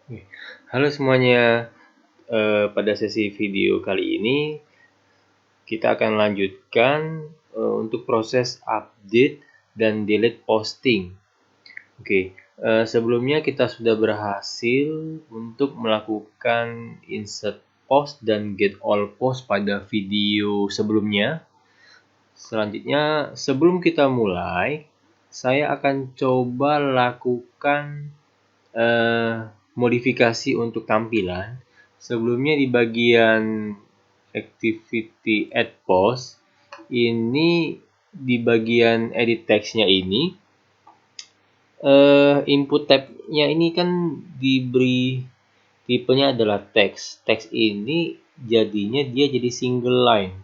Oke. Halo semuanya, pada sesi video kali ini kita akan lanjutkan untuk proses update dan delete posting. Oke, sebelumnya kita sudah berhasil untuk melakukan insert post dan get all post pada video sebelumnya. Selanjutnya, sebelum kita mulai, saya akan coba lakukan modifikasi untuk tampilan. Sebelumnya di bagian activity add post, ini di bagian edit text-nya ini, input tab-nya ini kan diberi tipenya adalah text. Text ini jadinya dia jadi single line,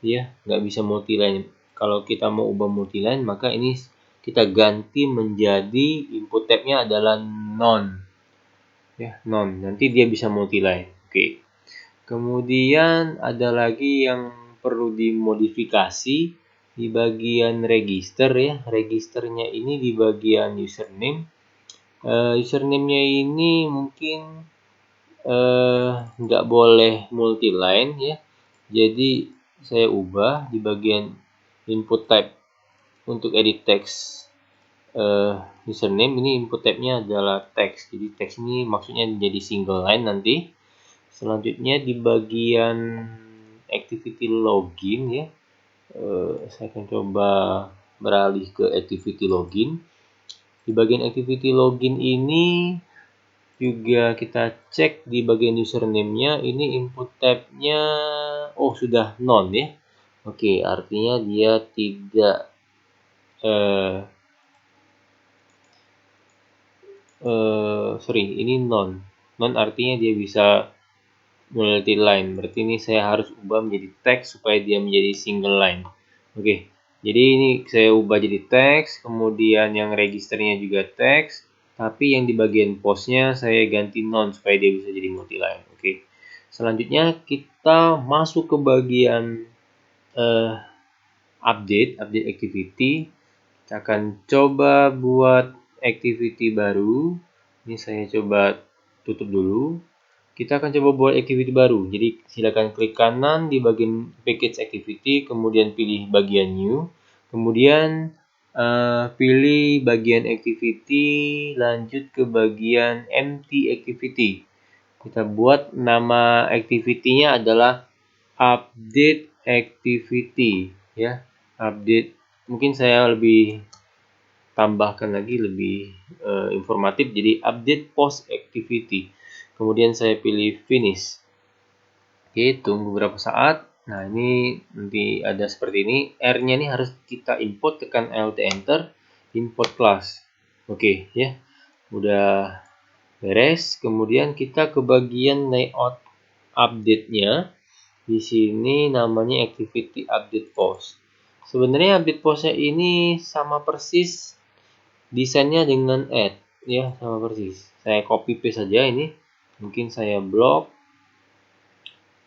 ya, nggak bisa multi line. Kalau kita mau ubah multi line, maka ini kita ganti menjadi input tab-nya adalah none. Ya, none. Nanti dia bisa multi line. Oke. Kemudian ada lagi yang perlu dimodifikasi di bagian register, ya. Registernya ini di bagian username. Username-nya ini mungkin nggak boleh multi line, ya. Jadi saya ubah di bagian input type untuk edit text. Username ini input tab-nya adalah text. Jadi text ini maksudnya jadi single line nanti. Selanjutnya di bagian activity login, ya, saya akan coba beralih ke activity login. Di bagian activity login ini juga kita cek di bagian username-nya, ini input tab-nya sudah none, ya. Oke, artinya dia tidak ini none. None artinya dia bisa multi line. Berarti ini saya harus ubah menjadi text supaya dia menjadi single line. Oke. Jadi ini saya ubah jadi text, kemudian yang registernya juga text, tapi yang di bagian postnya saya ganti none supaya dia bisa jadi multi line. Oke. Selanjutnya kita masuk ke bagian update activity. Kita akan coba buat activity baru. Ini saya coba tutup dulu. Kita akan coba buat activity baru. Jadi silakan klik kanan di bagian package activity, kemudian pilih bagian new, kemudian pilih bagian activity, lanjut ke bagian empty activity. Kita buat nama activity-nya adalah update activity, ya. Update. Mungkin saya lebih tambahkan lagi lebih informatif, jadi update post activity. Kemudian saya pilih finish. Oke, tunggu beberapa saat. Nah, ini nanti ada seperti ini. R-nya ini harus kita import, tekan Alt Enter, import class. Oke, ya. Udah beres. Kemudian kita ke bagian layout update-nya. Di sini namanya activity update post. Sebenarnya update post-nya ini sama persis desainnya dengan add, ya, sama persis. Saya copy paste saja ini. Mungkin saya blok.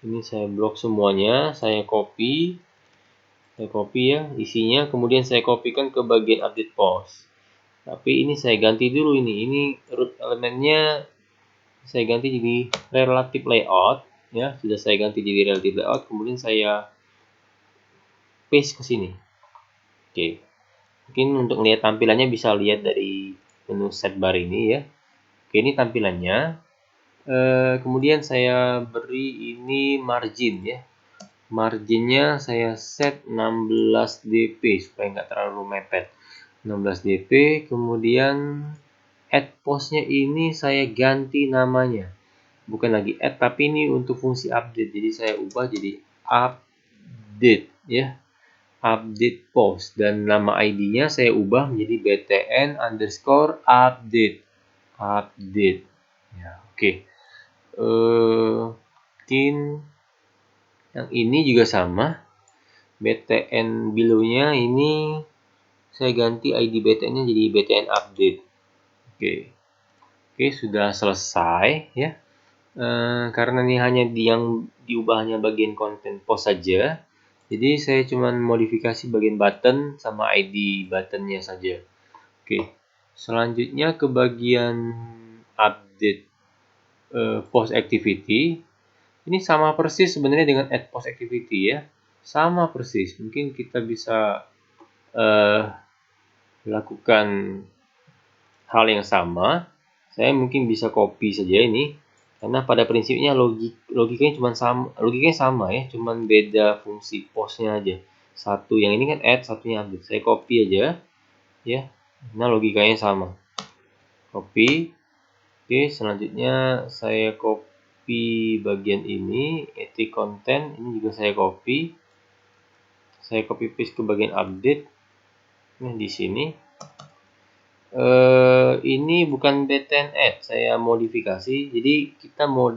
Ini saya blok semuanya, saya copy ya isinya, kemudian saya kopikan ke bagian update post. Tapi ini saya ganti dulu ini root elemennya saya ganti jadi relative layout, ya. Sudah saya ganti jadi relative layout, kemudian saya paste ke sini. Oke. Mungkin untuk melihat tampilannya bisa lihat dari menu sidebar ini, ya. Oke, ini tampilannya. Kemudian saya beri ini margin, ya. Marginnya saya set 16 dp supaya nggak terlalu mepet. 16 dp. Kemudian add postnya ini saya ganti namanya, bukan lagi add tapi ini untuk fungsi update, jadi saya ubah jadi update, ya. Update post, dan nama ID-nya saya ubah menjadi btn_update. Ya, oke. Mungkin yang ini juga sama. BTN below-nya ini saya ganti ID BTN-nya jadi BTN update. Oke, sudah selesai, ya. Karena ini hanya yang diubah hanya bagian konten post saja, jadi saya cuma modifikasi bagian button sama ID buttonnya saja. Oke, selanjutnya ke bagian update post activity. Ini sama persis sebenarnya dengan add post activity ya. Sama persis. Mungkin kita bisa lakukan hal yang sama. Saya mungkin bisa copy saja ini. Karena pada prinsipnya logikanya sama ya, cuman beda fungsi postnya aja. Satu yang ini kan add, satunya update. Saya copy aja ya. Nah, logikanya sama. Copy. Oke, selanjutnya saya copy bagian ini, etik content, ini juga saya copy. Saya copy paste ke bagian update. Nah, di sini. Ini bukan btn add, saya modifikasi. Jadi kita mau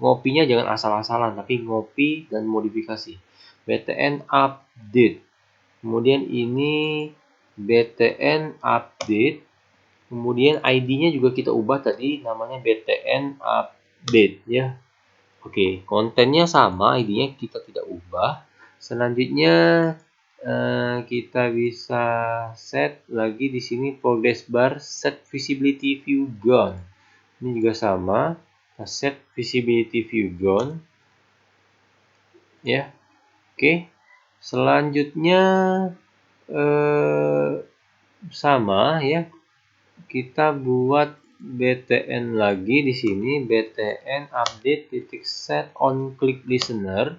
ngopinya jangan asal-asalan, tapi ngopi dan modifikasi. btn update. Kemudian ini btn update. Kemudian ID-nya juga kita ubah tadi, namanya btn update ya. Oke, kontennya sama, ID-nya kita tidak ubah. Selanjutnya kita bisa set lagi di sini progress bar, set visibility view gone. Ini juga sama, set visibility view gone ya. Oke, selanjutnya sama ya, kita buat btn lagi di sini, btn update titik set on click listener,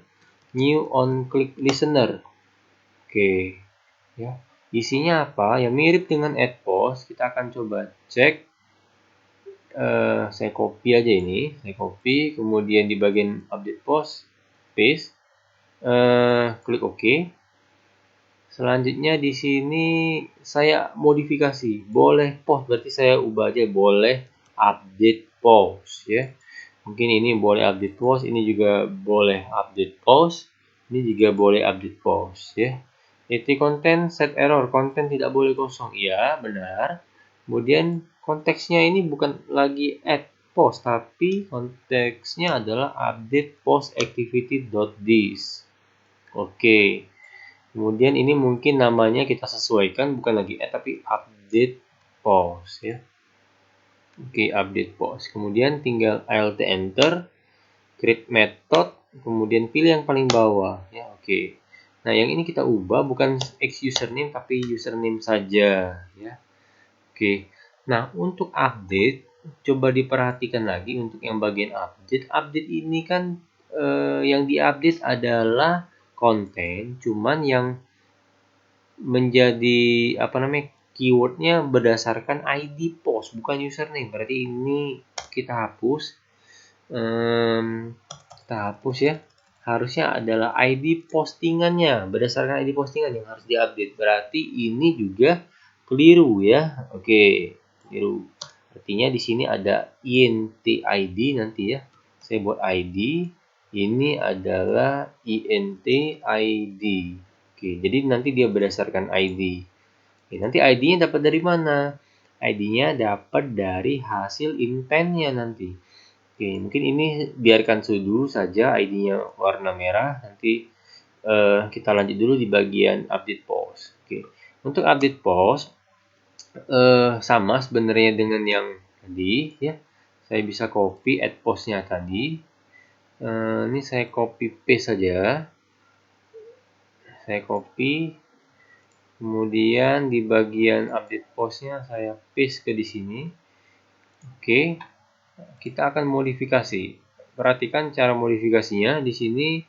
new on click listener. Oke ya, isinya apa ya, mirip dengan add post. Kita akan coba cek. Saya copy aja ini, saya copy, kemudian di bagian update post paste, klik OK. Selanjutnya di sini saya modifikasi, boleh post, berarti saya ubah aja boleh update post ya. Mungkin ini boleh update post, ini juga boleh update post, ini juga boleh update post ya. Etik konten set error, konten tidak boleh kosong, ya benar. Kemudian konteksnya ini bukan lagi add post, tapi konteksnya adalah update post activity.this. Oke. Kemudian ini mungkin namanya kita sesuaikan, bukan lagi add tapi update post ya. Oke, update post. Kemudian tinggal alt enter, create method, kemudian pilih yang paling bawah ya. Oke. Nah, yang ini kita ubah bukan X username tapi username saja ya. Oke. Nah, untuk update coba diperhatikan lagi untuk yang bagian update. Update ini kan yang diupdate adalah konten, cuman yang menjadi keywordnya berdasarkan ID post bukan username. Berarti ini kita hapus. Kita hapus ya. Harusnya adalah ID postingannya, berdasarkan ID postingan yang harus diupdate. Berarti ini juga keliru ya. Oke, keliru. Artinya di sini ada int ID nanti ya. Saya buat ID. Ini adalah int ID. Oke, jadi nanti dia berdasarkan ID. Oke, nanti ID-nya dapat dari mana? ID-nya dapat dari hasil intentnya nanti. Oke, mungkin ini biarkan dulu saja ID-nya warna merah. Nanti kita lanjut dulu di bagian update post. Oke, untuk update post sama sebenarnya dengan yang tadi ya. Saya bisa copy add post-nya tadi. Ini saya copy paste saja. Saya copy. Kemudian di bagian update post-nya saya paste ke di sini. Oke. Kita akan modifikasi. Perhatikan cara modifikasinya di sini.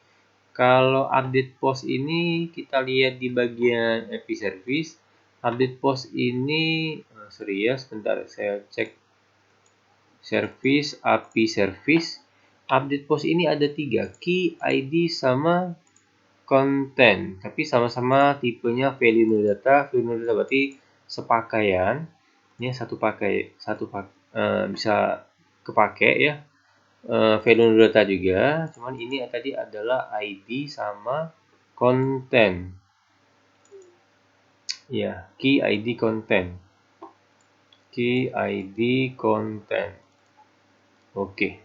Kalau update post ini kita lihat di bagian API service. Update post ini sorry ya, sebentar saya cek service API service. Update post ini ada 3, key, ID sama konten, tapi sama-sama tipenya value no data. Value no data berarti sepakaian. Ini bisa kepake ya. Value no data juga, cuman ini tadi adalah ID sama konten. Ya, key ID konten. Key ID konten. Oke.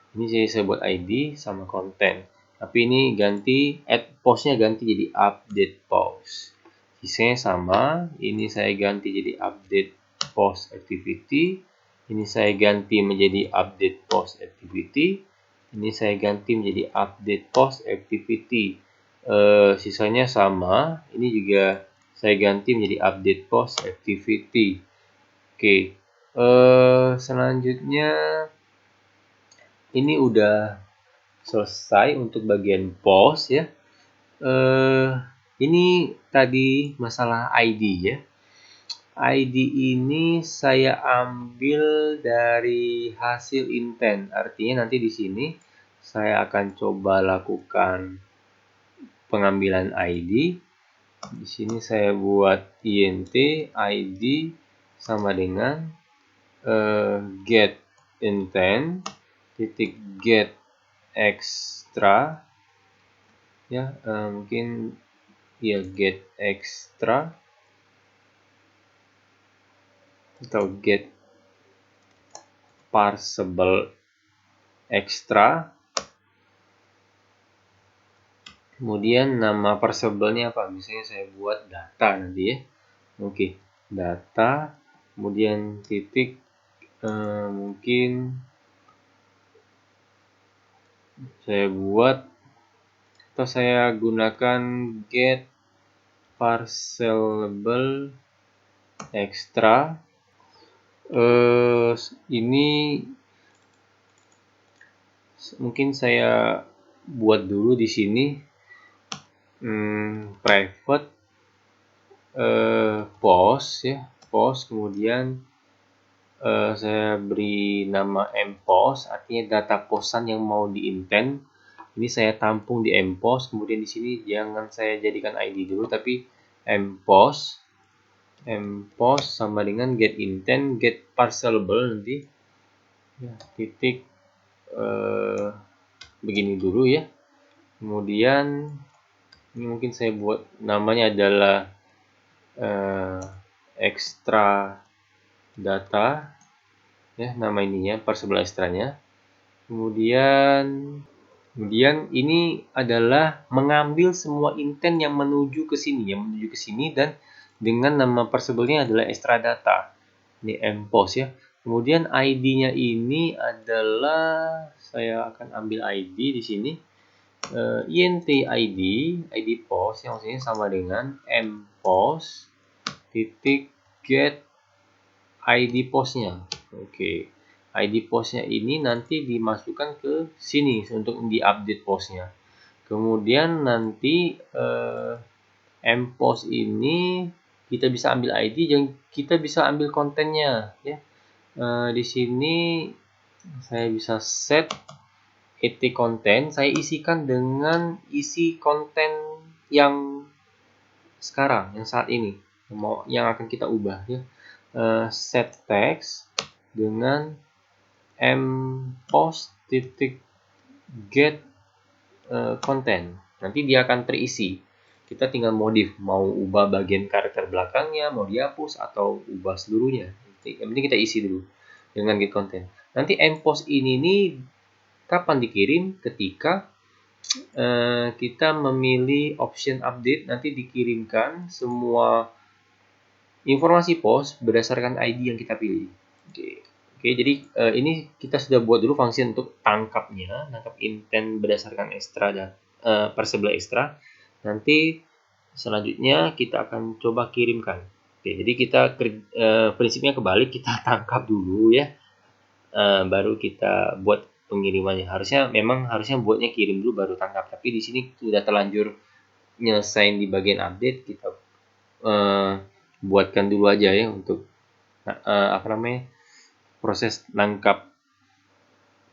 Ini saya buat ID sama konten. Tapi ini ganti add post-nya ganti jadi update post. Sisanya sama, ini saya ganti jadi update post activity. Ini saya ganti menjadi update post activity. Ini saya ganti menjadi update post activity. Sisanya sama. Ini juga saya ganti menjadi update post activity. Oke. Selanjutnya ini udah selesai untuk bagian post ya. Ini tadi masalah ID ya. ID ini saya ambil dari hasil intent. Artinya nanti di sini saya akan coba lakukan pengambilan ID. Di sini saya buat int ID sama dengan get intent titik get extra ya, mungkin ya get extra atau get parsable extra. Kemudian nama parsable-nya apa? Misalnya saya buat data nanti ya. Oke, data. Kemudian titik mungkin saya buat atau saya gunakan get parsable extra. Ini mungkin saya buat dulu di sini private post ya, post. Kemudian saya beri nama mpost, artinya data postan yang mau di-intent. Ini saya tampung di mpost. Kemudian di sini jangan saya jadikan ID dulu, tapi mpost. Mpost sama dengan get intent, get parcelable nanti ya, titik begini dulu ya. Kemudian ini mungkin saya buat namanya adalah extra data ya, nama ininya parsable extra-nya. Kemudian ini adalah mengambil semua intent yang menuju ke sini, dan dengan nama parsable-nya adalah extra data. Ini mpost ya. Kemudian ID-nya ini adalah saya akan ambil ID di sini. int ID post yang maksudnya sama dengan mpost titik get ID postnya. Oke. ID postnya ini nanti dimasukkan ke sini untuk diupdate postnya. Kemudian nanti mpost ini kita bisa ambil ID dan kita bisa ambil kontennya ya. Di sini saya bisa set et konten, saya isikan dengan isi konten yang sekarang, yang saat ini, yang akan kita ubah ya. Set text dengan mpost titik get konten, nanti dia akan terisi. Kita tinggal modif, mau ubah bagian karakter belakangnya, mau dihapus atau ubah seluruhnya. Yang penting kita isi dulu dengan get content. Nanti mpost ini nih kapan dikirim? Ketika kita memilih option update, nanti dikirimkan semua informasi post berdasarkan ID yang kita pilih. Oke, jadi ini kita sudah buat dulu fungsi untuk tangkapnya, tangkap intent berdasarkan extra dan parsable extra. Nanti selanjutnya kita akan coba kirimkan. Oke, jadi kita prinsipnya kebalik, kita tangkap dulu ya, baru kita buat pengirimannya. Harusnya buatnya kirim dulu baru tangkap, tapi di sini sudah terlanjur nyelesain di bagian update, kita buatkan dulu aja ya untuk proses nangkap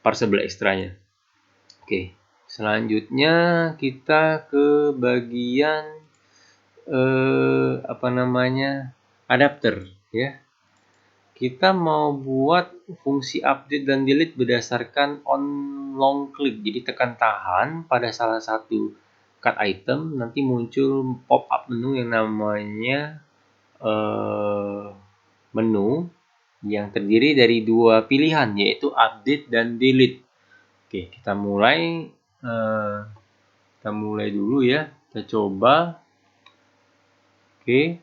parsable extra-nya. Oke, selanjutnya kita ke bagian adapter ya. Kita mau buat fungsi update dan delete berdasarkan on long click. Jadi tekan tahan pada salah satu cut item, nanti muncul pop up menu yang namanya menu yang terdiri dari dua pilihan, yaitu update dan delete. Oke, kita mulai dulu ya. Kita coba. Oke.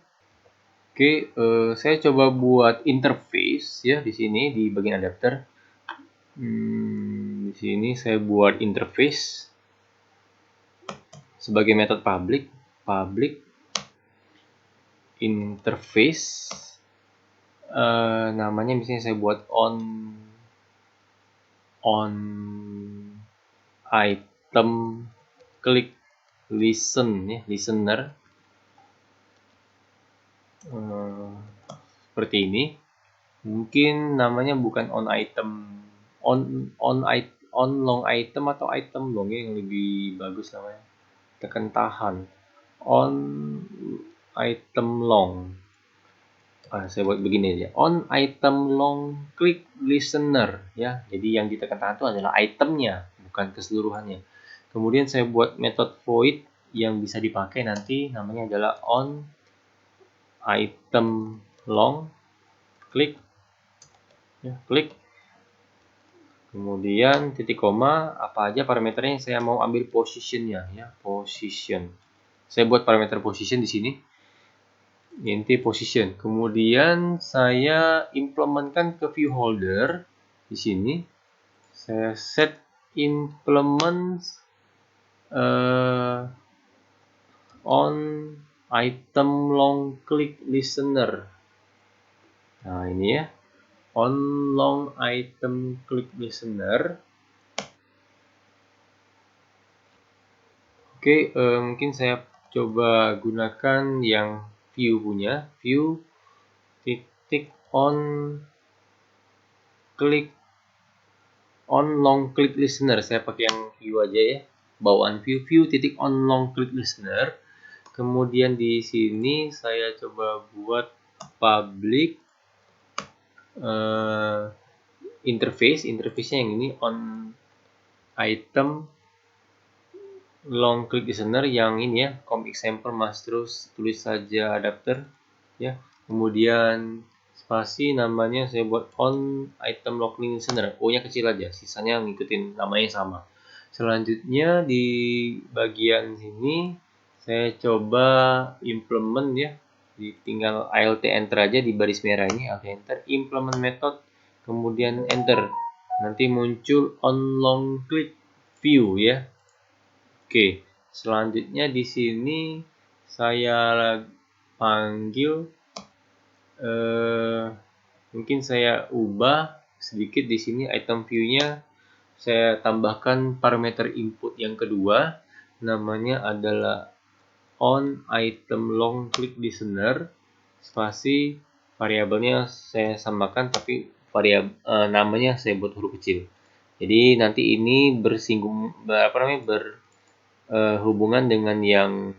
Oke, saya coba buat interface ya di sini di bagian adapter. Di sini saya buat interface sebagai metode public interface. Namanya misalnya saya buat on item click listen ya, listener. Seperti ini. Mungkin namanya bukan on long item atau item long ya, yang lebih bagus namanya. Tekan tahan. On item long. Saya buat begini aja. On item long click listener ya. Jadi yang ditekan tahan itu adalah itemnya, bukan keseluruhannya. Kemudian saya buat method void yang bisa dipakai nanti, namanya adalah on item long klik ya, klik, kemudian titik koma, apa aja parameternya yang saya mau ambil positionnya ya, position. Saya buat parameter position di sini, inti position. Kemudian saya implementkan ke view holder di sini. Saya set implement on item long click listener. Nah ini ya, on long item click listener. Oke, mungkin saya coba gunakan yang view punya, view titik on long click listener. Saya pakai yang view aja ya, bawaan view titik on long click listener. Kemudian di sini saya coba buat public interface-nya yang ini, on item long click listener yang ini ya, com example mas, terus tulis saja adapter ya, kemudian spasi, namanya saya buat on item long click listener, O nya kecil aja, sisanya ngikutin namanya sama. Selanjutnya di bagian sini saya coba implement ya, tinggal alt enter aja di baris merah ini, alt enter, implement method, kemudian enter, nanti muncul on long click view ya. Oke, selanjutnya di sini saya panggil, mungkin saya ubah sedikit di sini item view-nya, saya tambahkan parameter input yang kedua, namanya adalah on item long click listener, spasi, variabelnya saya samakan tapi namanya saya buat huruf kecil. Jadi nanti ini hubungan dengan yang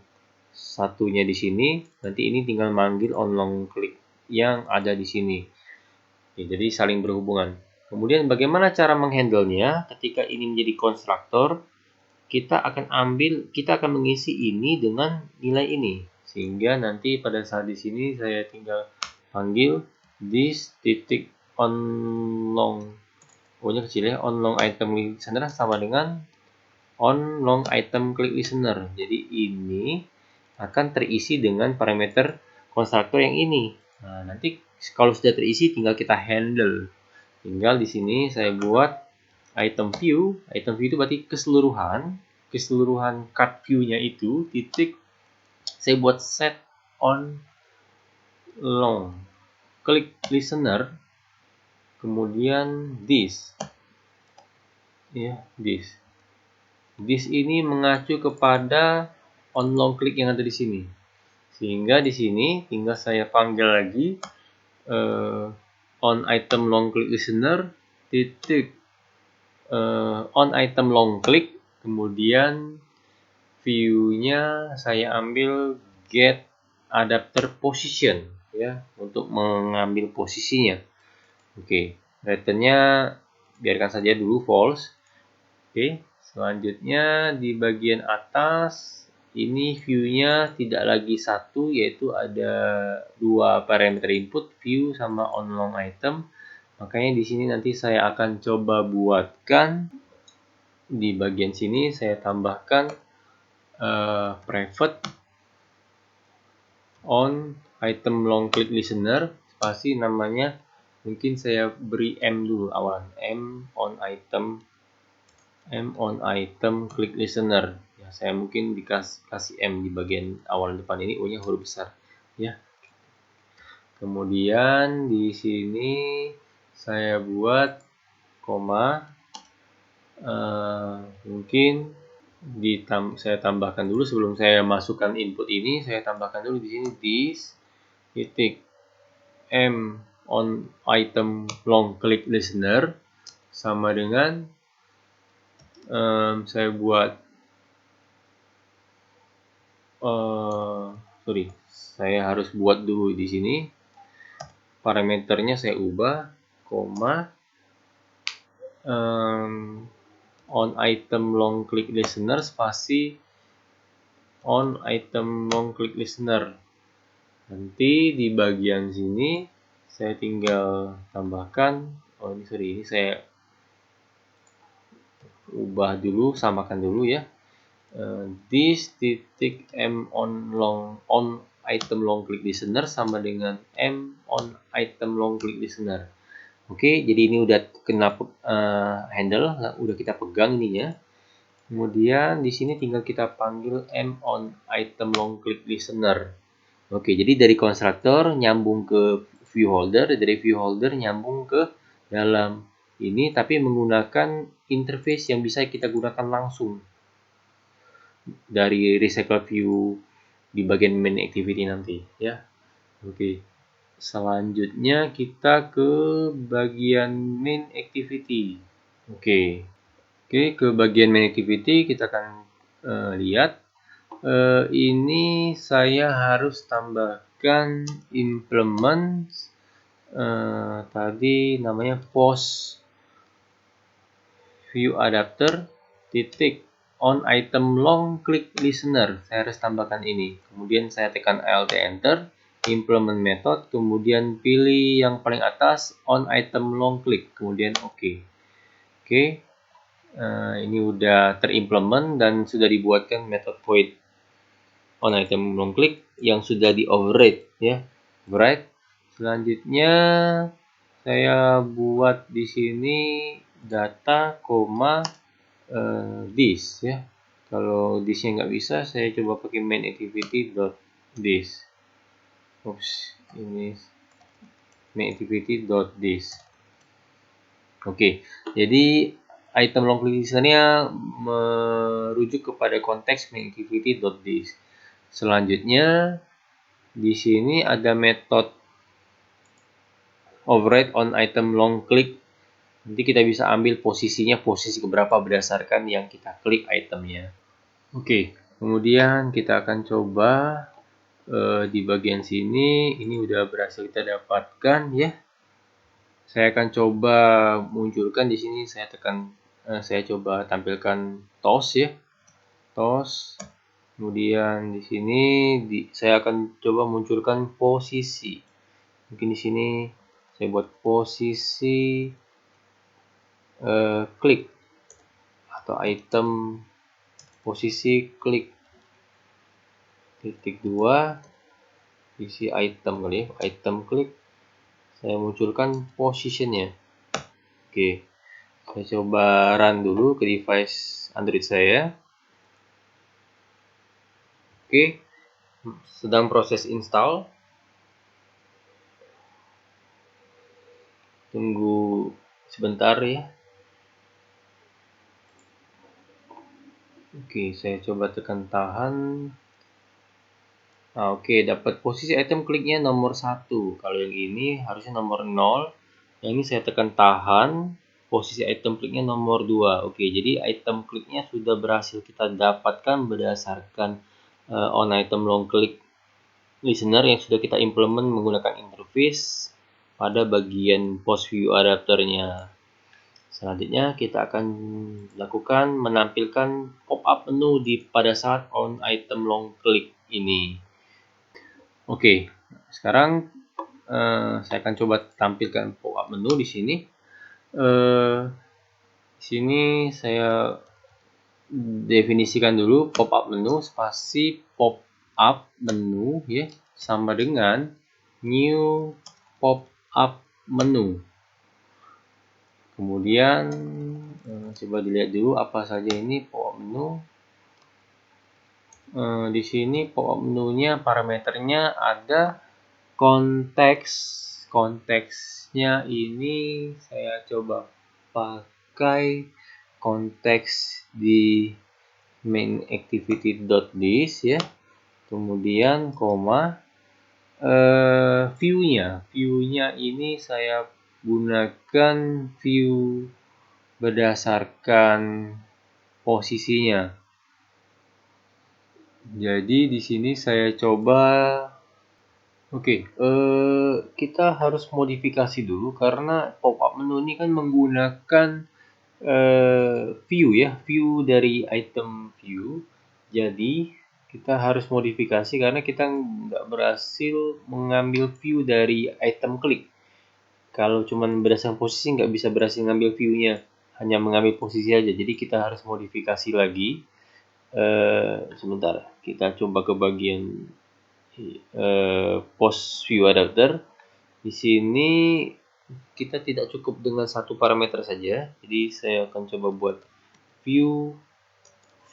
satunya di sini, nanti ini tinggal manggil on long click yang ada di sini. Oke, jadi saling berhubungan. Kemudian bagaimana cara menghandle-nya? Ketika ini menjadi konstruktor, kita akan mengisi ini dengan nilai ini, sehingga nanti pada saat di sini saya tinggal panggil this titik on long, O-nya kecil ya, on long item listener sama dengan on long item click listener. Jadi ini akan terisi dengan parameter konstruktor yang ini. Nah, nanti kalau sudah terisi tinggal kita handle. Tinggal di sini saya buat item view. Item view itu berarti keseluruhan card view-nya itu titik, saya buat set on long click listener, kemudian this ya, this ini mengacu kepada on long click yang ada di sini, sehingga di sini tinggal saya panggil lagi on item long click listener titik on item long click, kemudian view-nya saya ambil get adapter position ya, untuk mengambil posisinya. Oke, return-nya biarkan saja dulu false. Oke, selanjutnya di bagian atas ini view-nya tidak lagi satu, yaitu ada dua parameter input, view sama on long item. Makanya di sini nanti saya akan coba buatkan di bagian sini, saya tambahkan private on item long click listener spasi namanya, mungkin saya beri M dulu awal, M on item click listener ya. Saya mungkin kasih M di bagian awal depan ini, O nya huruf besar ya. Kemudian di sini saya buat koma, mungkin saya tambahkan dulu sebelum saya masukkan input ini, saya tambahkan dulu di sini this titik M on item long click listener sama dengan saya buat saya harus buat dulu di sini parameternya, saya ubah koma on item long click listener spasi on item long click listener. Nanti di bagian sini saya tinggal tambahkan, ini saya ubah dulu, samakan dulu ya. This titik M on item long click listener sama dengan M on item long click listener. Oke, jadi ini udah kena handle, udah kita pegang ininya. Kemudian di sini tinggal kita panggil M on item long click listener. Oke, jadi dari konstruktor nyambung ke view holder, dari view holder nyambung ke dalam ini, tapi menggunakan interface yang bisa kita gunakan langsung dari recycle view di bagian main activity nanti ya. Oke. Selanjutnya kita ke bagian main activity. Oke, ke bagian main activity kita akan lihat ini saya harus tambahkan implement tadi namanya post view adapter titik on item long click listener. Saya harus tambahkan ini. Kemudian saya tekan Alt Enter, implement method, kemudian pilih yang paling atas on item long click, kemudian OK. Oke, ini udah terimplement dan sudah dibuatkan method void on item long click yang sudah di override ya. Override. Selanjutnya saya buat di sini data koma this ya. Kalau thisnya nggak bisa, saya coba pakai main activity dot this. Ini main activity dot this. Oke, jadi item long click listener merujuk kepada konteks main activity dot this. Selanjutnya di sini ada metode override on item long click. Nanti kita bisa ambil posisinya, posisi keberapa berdasarkan yang kita klik itemnya. Oke, kemudian kita akan coba di bagian sini, ini udah berhasil kita dapatkan ya. Saya akan coba munculkan di sini, saya coba tampilkan toss ya. Toss. Kemudian di sini saya akan coba munculkan posisi. Mungkin di sini saya buat posisi klik atau item posisi klik titik 2 isi item kali ya, item klik, saya munculkan positionnya. Oke, saya coba run dulu ke device Android saya. Oke, sedang proses install, tunggu sebentar ya. Oke, saya coba tekan tahan. Nah, oke, dapat posisi item kliknya nomor 1. Kalau yang ini harusnya nomor 0. Yang ini saya tekan tahan, posisi item kliknya nomor 2. Oke, jadi item kliknya sudah berhasil kita dapatkan berdasarkan on item long click listener yang sudah kita implement menggunakan interface pada bagian post view adapternya. Selanjutnya kita akan lakukan menampilkan pop-up menu pada saat on item long click ini. Oke, sekarang saya akan coba tampilkan pop-up menu di sini. Di sini saya definisikan dulu pop-up menu spasi pop-up menu ya. sama dengan new pop-up menu. Kemudian coba dilihat dulu apa saja ini pop-up menu. Di sini pop-up menunya parameternya ada konteksnya ini saya coba pakai konteks di main activity.this ya, kemudian koma viewnya ini saya gunakan view berdasarkan posisinya. Jadi di sini saya coba kita harus modifikasi dulu karena pop-up menu ini kan menggunakan view ya, view dari item view. Jadi kita harus modifikasi karena kita nggak berhasil mengambil view dari item klik. Kalau cuman berdasarkan posisi nggak bisa berhasil ngambil view-nya, hanya mengambil posisi aja. Jadi kita harus modifikasi lagi. Sebentar, kita coba ke bagian post view adapter. Di sini kita tidak cukup dengan satu parameter saja, jadi saya akan coba buat view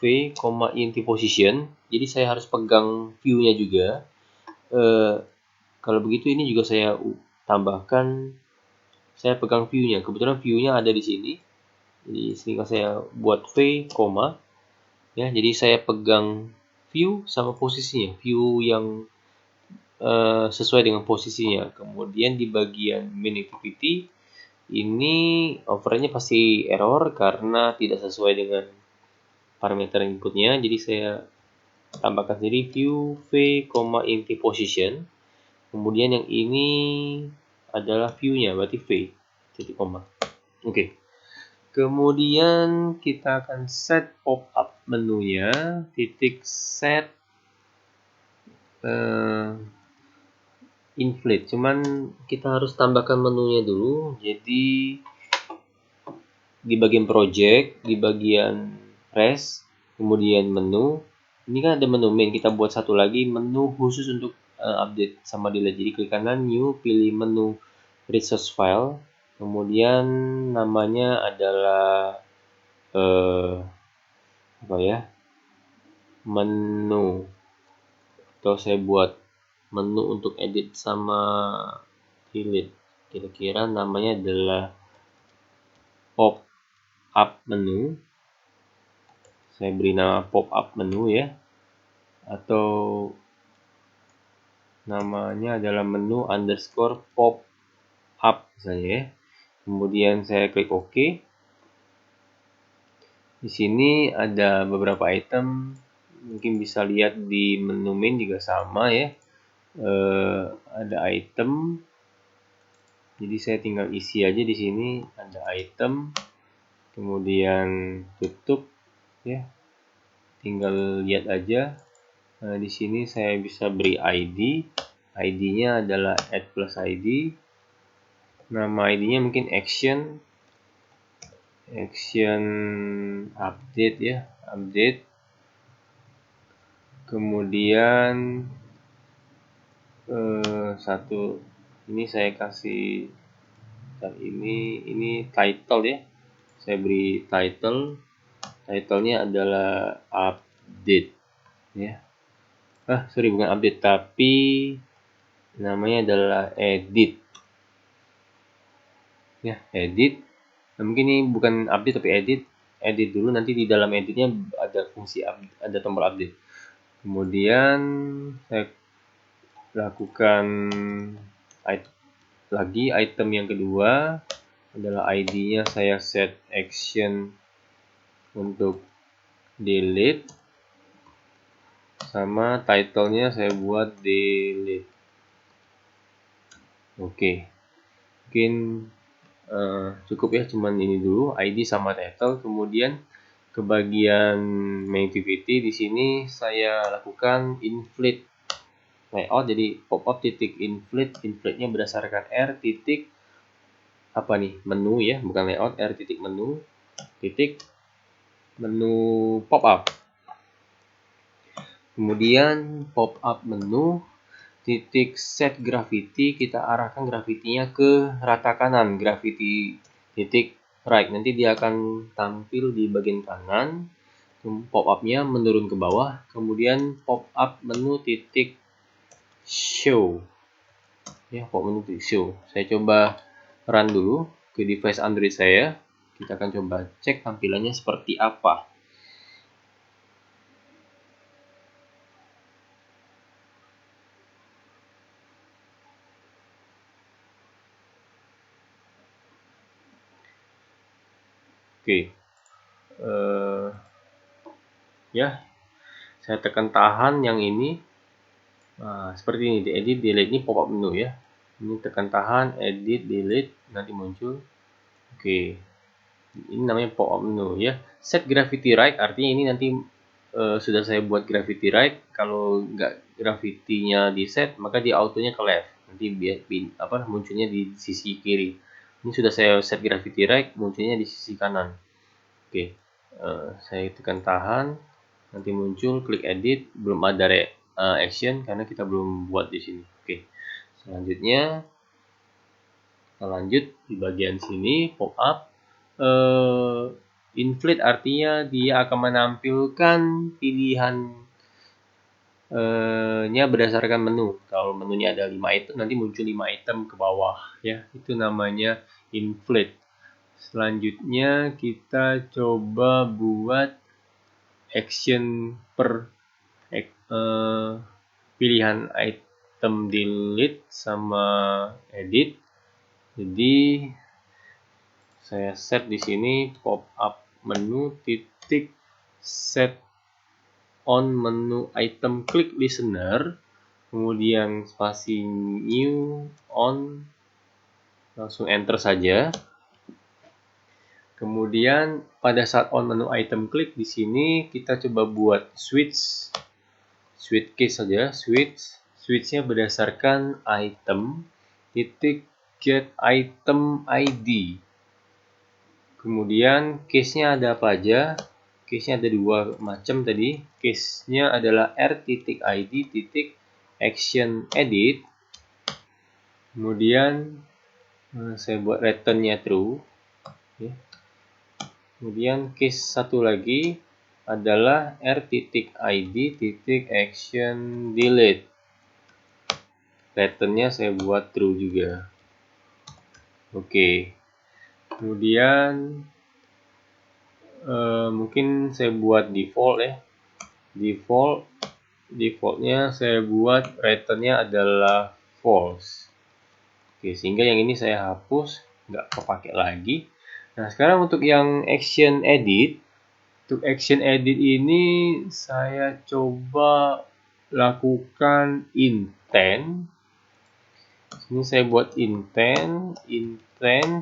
v, int position. Jadi saya harus pegang view-nya juga. Kalau begitu ini juga saya tambahkan, saya pegang view-nya. Kebetulan view-nya ada di sini. Jadi sehingga saya buat v, ya. Jadi saya pegang view sama posisinya, view yang sesuai dengan posisinya. Kemudian di bagian main activity ini override-nya pasti error karena tidak sesuai dengan parameter inputnya. Jadi saya tambahkan sendiri view v, int position. Kemudian yang ini adalah view-nya, berarti v titik koma. Oke. Kemudian kita akan set pop-up menunya titik set inflate. Cuman kita harus tambahkan menunya dulu. Jadi di bagian project, di bagian res, kemudian menu. Ini kan ada menu main, kita buat satu lagi menu khusus untuk update sama delete. Jadi klik kanan new, pilih menu resource file, kemudian namanya adalah menu, atau saya buat menu untuk edit sama delete. Kira-kira namanya adalah pop up menu. Saya beri nama pop up menu ya, atau namanya adalah menu underscore pop up misalnya ya. Kemudian saya klik OK. Di sini ada beberapa item, mungkin bisa lihat di menu main juga sama ya. Ada item, jadi saya tinggal isi aja di sini. Ada item, kemudian tutup ya, tinggal lihat aja. Nah, di sini saya bisa beri ID. ID-nya adalah add plus ID. Nama ID-nya mungkin action update ya, update. Kemudian satu ini saya kasih ini title ya. Saya beri title-nya adalah update ya. Sorry, bukan update tapi namanya adalah edit ya, edit. Nah, mungkin ini bukan update tapi edit dulu, nanti di dalam editnya ada fungsi ada tombol update. Kemudian saya lakukan lagi item yang kedua adalah ID-nya saya set action untuk delete, sama title-nya saya buat delete. Oke. Mungkin cukup ya, cuman ini dulu ID sama title. Kemudian ke bagian main activity, di sini saya lakukan inflate layout. Jadi pop-up titik inflate-nya berdasarkan R titik menu ya, bukan layout, R titik menu titik menu pop-up. Kemudian pop-up menu titik set gravity, kita arahkan gravitinya ke rata kanan, gravity titik right. Nanti dia akan tampil di bagian kanan, pop up-nya menurun ke bawah, kemudian pop up menu titik show. Ya, pop menu titik show. Saya coba run dulu ke device Android saya. Kita akan coba cek tampilannya seperti apa. Oke, ya, saya tekan tahan yang ini. Nah, seperti ini, di edit, delete, ini pop up menu ya. Ini tekan tahan, edit, delete, nanti muncul. Oke, ini namanya pop up menu ya. Set gravity right, artinya ini nanti sudah saya buat gravity right. Kalau nggak gravity-nya di set, maka dia autonya ke left. Nanti biar munculnya di sisi kiri. Ini sudah saya set gravity right, munculnya di sisi kanan. Oke, saya tekan tahan, nanti muncul, klik edit, belum ada action karena kita belum buat di sini. Oke, selanjutnya kita lanjut di bagian sini, pop up. Inflate artinya dia akan menampilkan pilihan nya berdasarkan menu. Kalau menunya ada 5 item, nanti muncul 5 item ke bawah ya. Itu namanya inflate. Selanjutnya kita coba buat action per pilihan item delete sama edit. Jadi saya set di sini pop up menu titik set on menu item klik listener, kemudian spasi new on, langsung enter saja. Kemudian pada saat on menu item klik di sini kita coba buat switch case saja, switchnya berdasarkan item titik get item ID. Kemudian case-nya ada apa aja? Case-nya ada 2 macam tadi. Case-nya adalah r.id titik action edit. Kemudian saya buat return-nya true. Okay. Kemudian case satu lagi adalah r.id titik action delete. Return-nya saya buat true juga. Oke. Kemudian mungkin saya buat default ya. Defaultnya saya buat return-nya adalah false. Oke, sehingga yang ini saya hapus, nggak kepake lagi. Nah, sekarang untuk yang action edit. Untuk action edit ini saya coba lakukan intent. Ini saya buat intent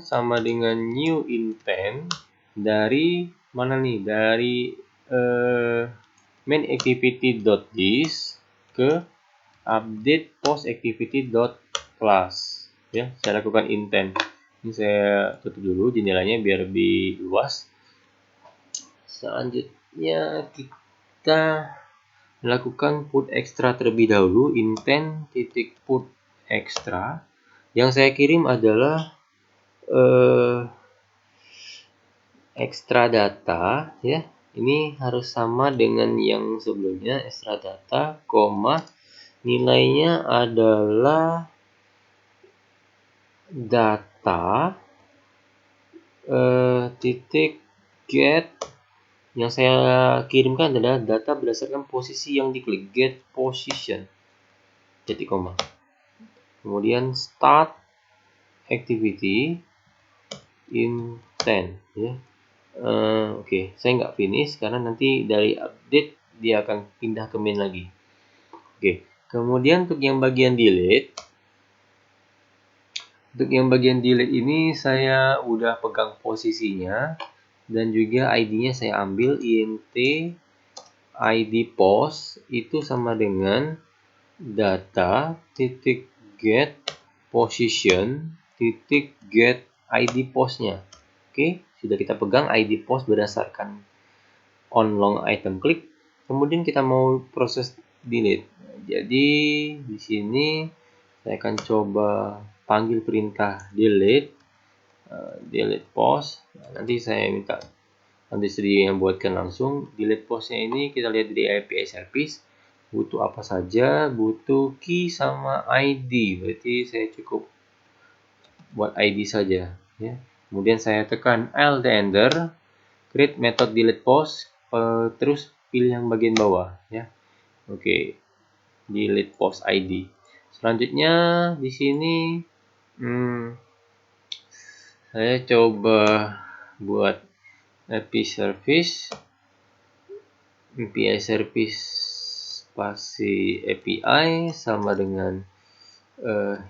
sama dengan new intent dari mana nih? Dari main activity.this ke update post activity.class ya. Saya lakukan intent. Ini saya tutup dulu jendelanya biar lebih luas. Selanjutnya kita melakukan put extra terlebih dahulu, intent titik put extra. Yang saya kirim adalah extra data ya. Ini harus sama dengan yang sebelumnya, extra data, nilainya adalah data titik get. Yang saya kirimkan adalah data berdasarkan posisi yang diklik, get position, titik koma. Kemudian start activity intent ya. Oke, saya nggak finish karena nanti dari update dia akan pindah ke main lagi. Oke, kemudian untuk yang bagian delete. Untuk yang bagian delete ini saya udah pegang posisinya dan juga ID-nya saya ambil int ID post itu sama dengan data titik get position titik get ID postnya. Oke, sudah kita pegang ID post berdasarkan on long item klik. Kemudian kita mau proses delete. Jadi di sini saya akan coba panggil perintah delete, delete post. Nah, nanti saya minta nanti sendiri yang buatkan langsung. Delete postnya ini kita lihat di API service. Butuh apa saja? Butuh key sama ID. Berarti saya cukup buat ID saja. Ya. Kemudian saya tekan Alt Enter, create method delete post, terus pilih yang bagian bawah. Ya. Oke, delete post ID. Selanjutnya di sini saya coba buat API service spasi API sama dengan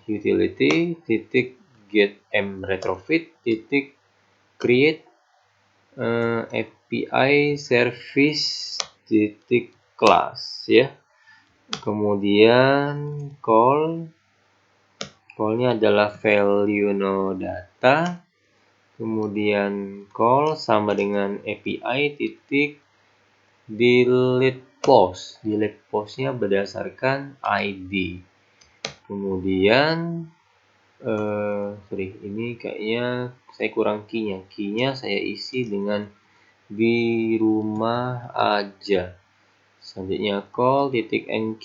utility titik get m retrofit titik create API service titik class ya. Kemudian callnya adalah value no data. Kemudian call sama dengan API titik delete post. Delete postnya berdasarkan ID. Kemudian ini kayaknya saya kurang key-nya. Key-nya saya isi dengan di rumah aja. Selanjutnya call titik nq,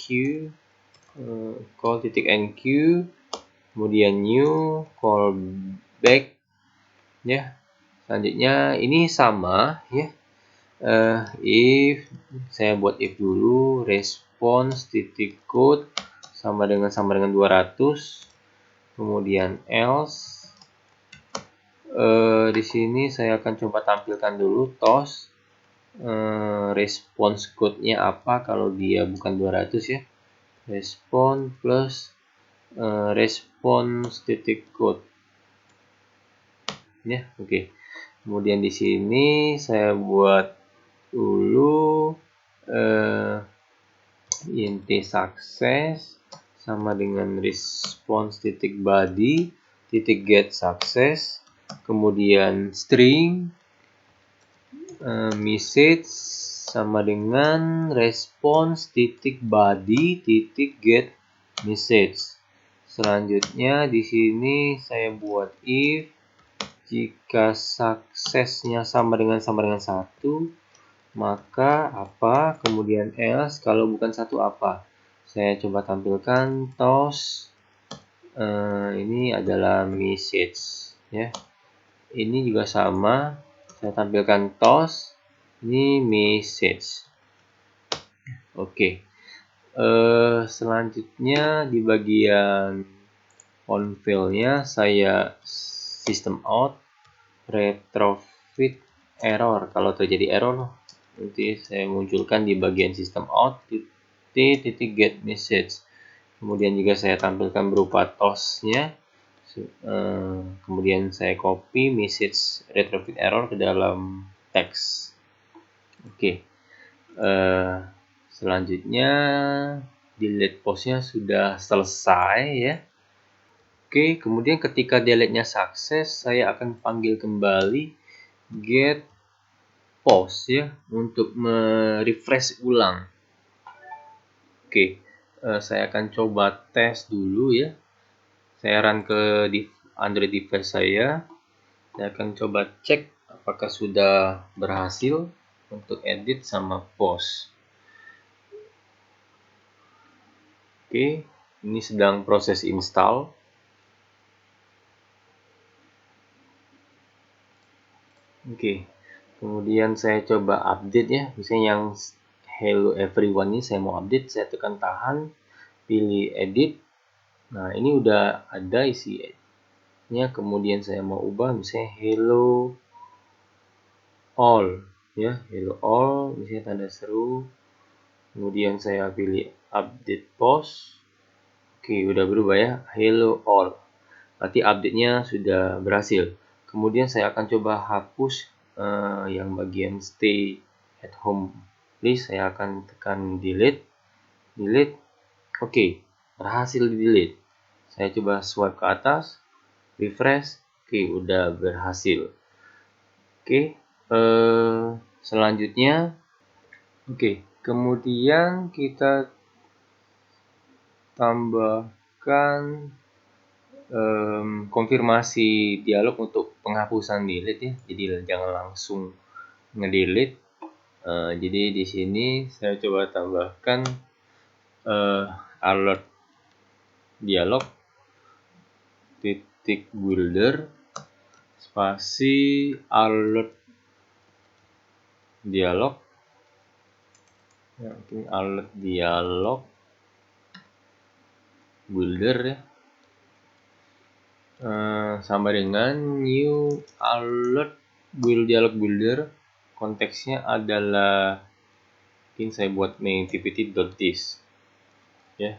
kemudian new call back ya. Selanjutnya ini sama ya. If saya buat if dulu, response titik code sama dengan 200. Kemudian else di sini saya akan coba tampilkan dulu toast response code-nya apa kalau dia bukan 200 ya. Response plus response titik code ya. Oke. Kemudian di sini saya buat dulu int success sama dengan response titik body titik get success, kemudian string message sama dengan response titik body titik get message. Selanjutnya di sini saya buat if jika suksesnya sama dengan 1, maka apa? Kemudian else kalau bukan 1 apa? Saya coba tampilkan toast. Ini adalah message ya. Ini juga sama. Saya tampilkan toast. Ini message. Oke. Selanjutnya di bagian on field-nya saya system out retrofit error. Kalau terjadi error nanti saya munculkan di bagian system out titik get message. Kemudian juga saya tampilkan berupa toast-nya. Kemudian saya copy message retrofit error ke dalam teks. Oke. Selanjutnya delete post-nya sudah selesai ya. Oke, kemudian ketika delete-nya sukses, saya akan panggil kembali get post ya untuk merefresh ulang. Oke, saya akan coba tes dulu ya. Saya run ke Android device saya. Saya akan coba cek apakah sudah berhasil untuk edit sama post. Oke, ini sedang proses install. Oke, kemudian saya coba update ya. Misalnya yang hello everyone ini saya mau update, saya tekan tahan, pilih edit. Nah, ini udah ada isinya. Kemudian saya mau ubah misalnya hello all ya, hello all, misalnya tanda seru. Kemudian saya pilih update post. Oke, udah berubah ya, hello all. Berarti update-nya sudah berhasil. Kemudian saya akan coba hapus yang bagian stay at home list. Saya akan tekan delete. Oke, berhasil di delete. Saya coba swipe ke atas, refresh. Oke, udah berhasil. Oke, selanjutnya, kemudian kita tambahkan konfirmasi dialog untuk penghapusan delete ya. Jadi jangan langsung ngedelete. Jadi di sini saya coba tambahkan alert dialog titik builder spasi alert dialog, ya, mungkin alert dialog builder ya, sama dengan new alert dialog builder. Konteksnya adalah mungkin saya buat nativity.this ya.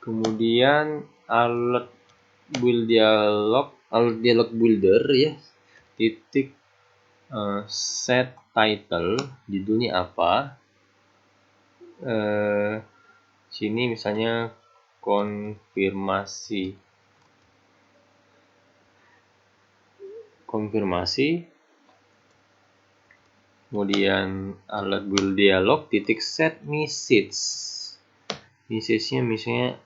Kemudian alert dialog builder ya, titik set title, judulnya apa. Sini misalnya konfirmasi, kemudian alert build dialog titik set message-nya misalnya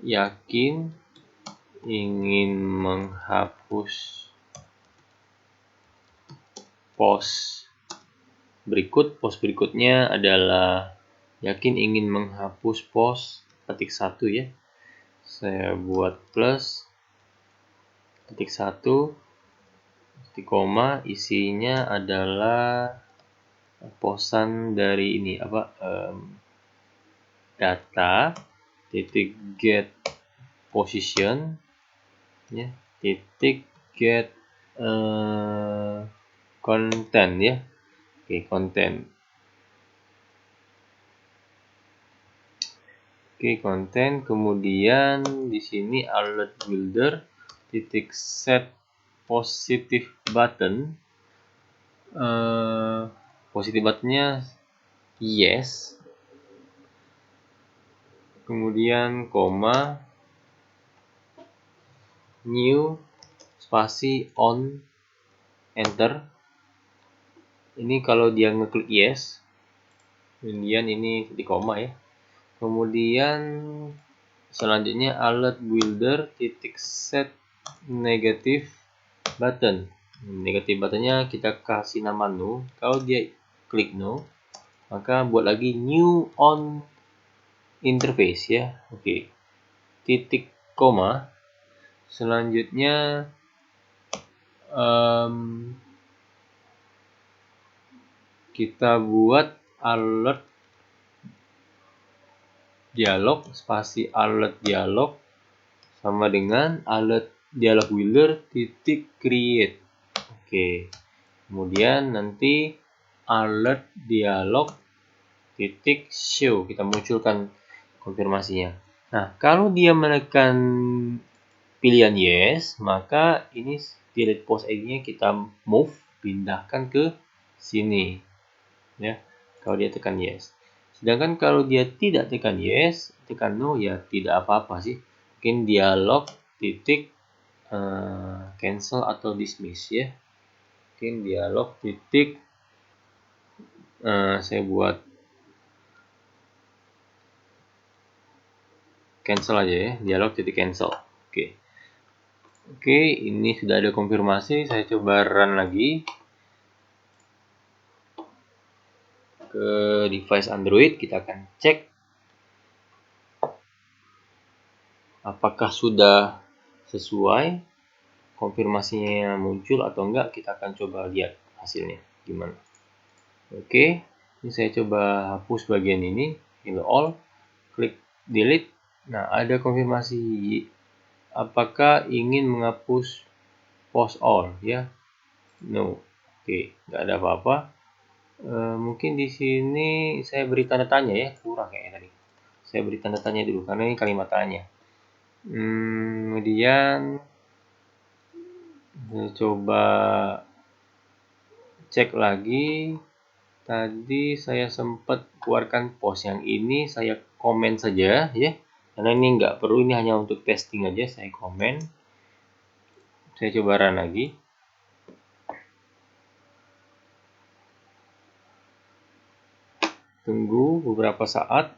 yakin ingin menghapus post berikutnya adalah yakin ingin menghapus post ketik 1 ya. Saya buat plus ketik 1 titik koma, isinya adalah posan dari ini data titik get position ya, titik get content ya. Oke, konten. Kemudian di sini alert builder titik set positive button. Positive buttonnya yes. Kemudian koma new spasi on enter. Ini kalau dia ngeklik yes. Kemudian ini titik koma ya. Kemudian selanjutnya alert builder titik set negative button. Negative buttonnya kita kasih nama no. Kalau dia klik no, maka buat lagi new on interface ya. Oke. Titik koma. Selanjutnya kita buat alert dialog spasi alert dialog sama dengan alert dialog builder titik create. Oke. Kemudian nanti alert dialog titik show, kita munculkan konfirmasinya. Nah, kalau dia menekan pilihan yes, maka ini delete post ID-nya kita move, pindahkan ke sini ya. Kalau dia tekan yes. Sedangkan kalau dia tidak tekan yes, tekan no, ya tidak apa-apa sih. Mungkin dialog titik cancel atau dismiss ya. Mungkin dialog titik saya buat cancel aja ya, dialog titik cancel. Oke, ini sudah ada konfirmasi. Saya coba run lagi ke device Android. Kita akan cek apakah sudah sesuai konfirmasinya muncul atau enggak. Kita akan coba lihat hasilnya gimana. Oke, ini saya coba hapus bagian ini, hello all, klik delete. Nah, ada konfirmasi apakah ingin menghapus post all ya. No. Oke, nggak ada apa-apa. Mungkin di sini saya beri tanda tanya ya, kurang kayaknya tadi. Saya beri tanda tanya dulu karena ini kalimat tanya. Kemudian saya coba cek lagi. Tadi saya sempat keluarkan post, yang ini saya komen saja ya, karena ini nggak perlu, ini hanya untuk testing aja. Saya komen. Saya coba run lagi. tunggu beberapa saat,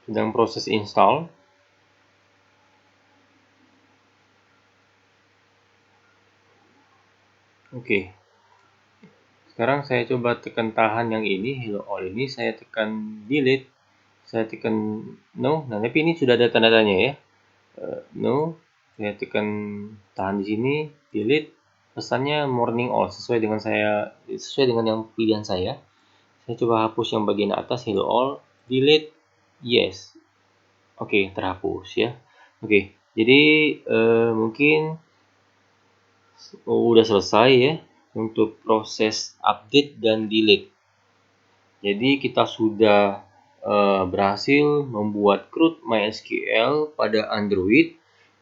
sedang proses install. Oke, sekarang saya coba tekan tahan yang ini, hello all ini, saya tekan delete, saya tekan no. Nah, tapi ini sudah ada tanda-tandanya ya. No, saya tekan tahan di sini, delete, pesannya morning all, sesuai dengan yang pilihan saya. Saya coba hapus yang bagian atas, hello all, delete, yes. Oke, terhapus ya. Oke, jadi mungkin udah selesai ya untuk proses update dan delete. Jadi kita sudah berhasil membuat CRUD MySQL pada Android,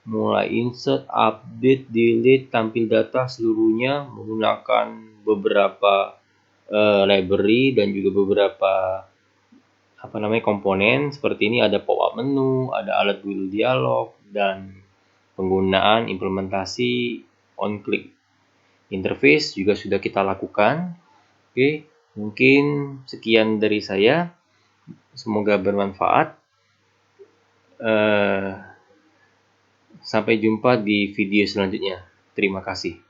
mulai insert, update, delete, tampil data seluruhnya menggunakan beberapa library dan juga beberapa komponen seperti ini. Ada pop-up menu, ada alat build dialog, dan penggunaan implementasi on-click interface juga sudah kita lakukan. Oke, mungkin sekian dari saya. Semoga bermanfaat. Sampai jumpa di video selanjutnya. Terima kasih.